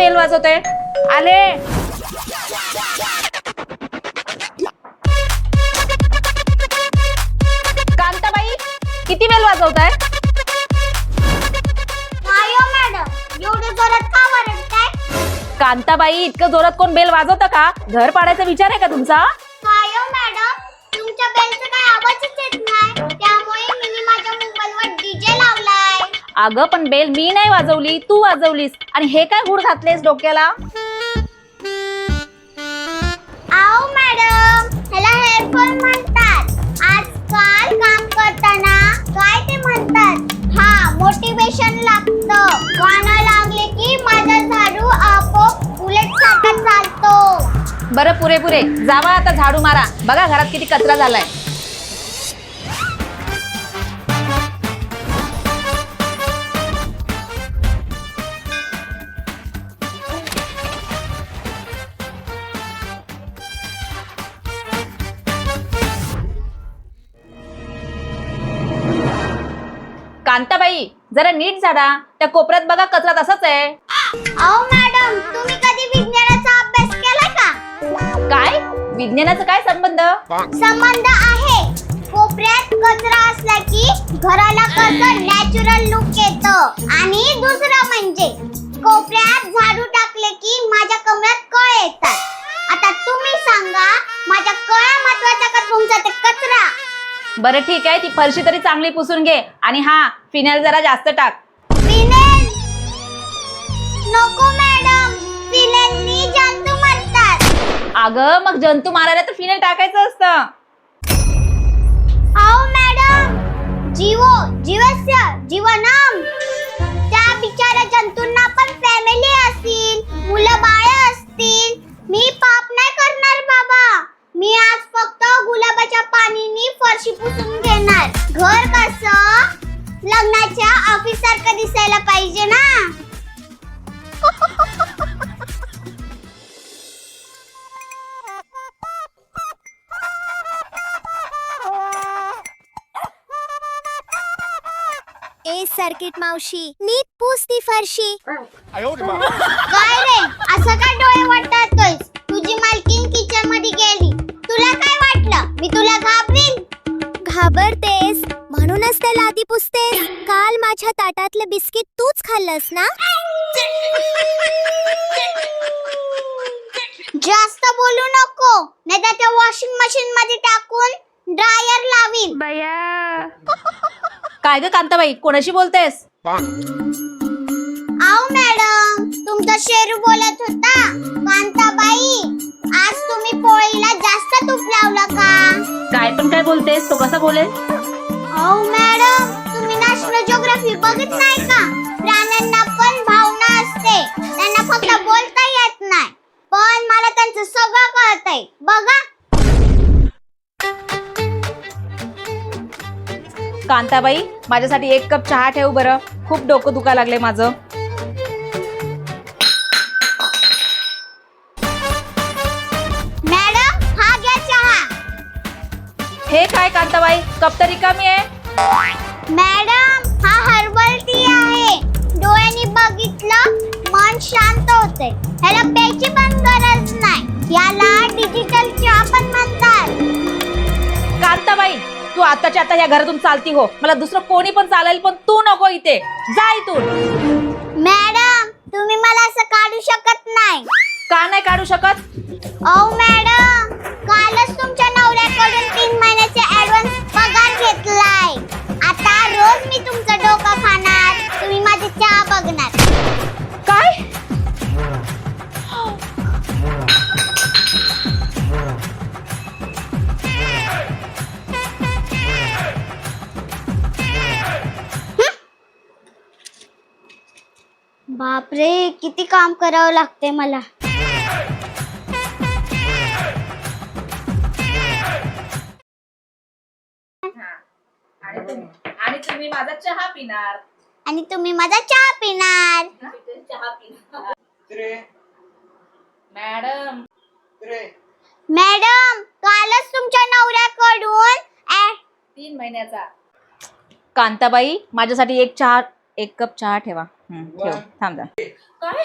Bell वाजवते? आले. कांताबाई, किती bell वाजवताय? Madam एवढं जोरात का वरडताय? कांताबाई, इतकं जोरात कोण बेल वाजवतं का? घर पाडायचा विचार आहे का तुमचा? मॅडम, तुमच्या बेलचा काय आवाजच येत नाही, त्यामुळे मी माझ्या मोबाईलवर डीजे लावलाय. अगं पण बेल मी नाही वाजवली, तू वाजवलीस. आणि हे काय गुड घातलेस डोक्याला? आओ मॅडम, ह्याला हेडफोन म्हणतात. आजकाल काम करताना काय ते म्हणतात, हा मोटिवेशन लागतं. गाणं लागले की माझा झाडू आपोआप उलट सारखा चालतो. बरं, पुरे जावा आता, झाडू मारा. बघा घरात किती कचरा झालाय. कांताबाई, जरा नीट झाडा. त्या कोपऱ्यात बघा कचरा तसाच आहे. आओ मॅडम, तुम्ही कधी विज्ञानाचा अभ्यास केलाय का? काय? विज्ञानाचा काय संबंध? संबंध आहे. कोपऱ्यात कचरा असला की घराला कसं नॅचरल लुक येतो. आणि दुसरं म्हणजे कोपऱ्यात झाडू टाकले की माझ्या कमऱ्यात कळ येतात. आता तुम्ही सांगा, माझ्या कळ्या महत्वाच्या का तुमचा ते कचरा? बरं ठीक आहे, ती फरशी तरी चांगली पुसून घे. आणि हा, फिनाइल जरा जास्त टाक. फिनेल नको मॅडम, फिनेलनी जंतू मरतात. अगं मग जंतू मारायला तर फिनाइल टाकायचं असतं. आओ मॅडम, जीवो जीवस्य जीवनम. त्या बिचाऱ्या जंतूंना पण फॅमिली असतील, मुलं बाळ असतील. मी पाप नाही करणार बाबा. मी आज फक्त गुलाबाच्या पाणीनी फरशी पुसून घेणार. घर कसं लग्नाच्या ऑफिस सारखं दिसायला पाहिजे ना. ए सर्किट मावशी, नीट पुस ती फरशी. काय रे, असं काय डोळे वाटतोयस? तुझी मालकीन किचन मध्ये गेली, तुला काय वाटलं मी तुला घाबरीन? घाबरतेस म्हणूनच त्याला आधी पुसतेस. काल माझ्या ताटातलं बिस्किट तूच खाल्लंस ना. जास्त बोलू नको, नाहीतर त्या वॉशिंग मशीन मध्ये टाकून ड्रायर लावीन. काय ग कांताबाई, कोणाशी बोलतेस? आओ मॅडम, तुमचा शेरू बोलत होता. कांताबाई, आज तुम्ही पोळीला जास्त तूप लावलं का? काय पण काय बोलतेस? तो कसा बोलेल? आओ मॅडम, तुम्ही नॅशनल जिओग्राफी बघत नाही का? प्राण्यांना पण भावना असते, त्यांना फक्त बोलता येत नाही. पण मला त्यांचं सगळं कळतंय बघा. कांताबाई, माझ्यासाठी 1 कप चहा ठेव बरं. खूप डोकं दुखायला लागले माझं. मॅडम, हा घ्या चहा. हे काय कांताबाई, कप तरी कमी आहे. मॅडम, हा हर्बल टी आहे. डोळ्यांनी बघितलं मन शांत होते. ह्याला प्यायची पण गरज नाही. याला डिजिटल चहा पण म्हणतात. कांताबाई, तू आताच्या आता या घरातून चालती हो. मला दुसरं कोणी पण चालेल, पण तू नको इथे. जा इथून. मॅडम, तुम्ही मला असं काढू शकत नाही. का नाही काढू शकत? ओ मॅडम, कालच तुमच्या नवऱ्याकडून 3 महिन्याचे ऍडव्हान्स पगार घेतलाय. आता रोज मी तुमचं डोकं खाणार, तुम्ही माझी चहा बघणार. काय? बापरे, किती काम करावं लागते मला. आणि तुम्ही माझा चहा पिणार. आणि तुम्ही माझा चहा पिणार. मॅडम, मॅडम, कालच तुमच्या नवऱ्याकडून 3 महिन्याचा. कांताबाई, माझ्यासाठी 1 कप चहा ठेवा. ठेव, थांब जा. काय?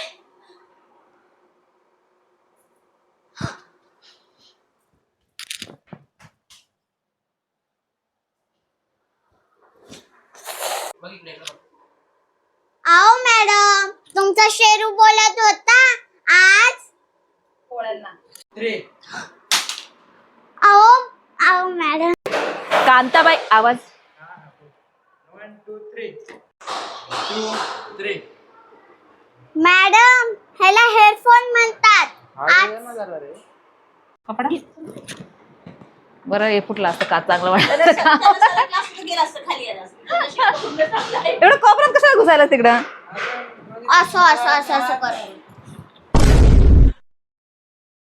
आओ मॅडम, तुमचा शेरू बोलत होता आज. आओ आओ मॅडम. कांताबाई आवाज. मॅडम, ह्याला हेडफोन म्हणतात. बरं हे फुटलं असतं का चांगलं वाटतं. एवढं कोपऱ्यात कशाला घुसायला तिकडं. असं असं असं असं कर.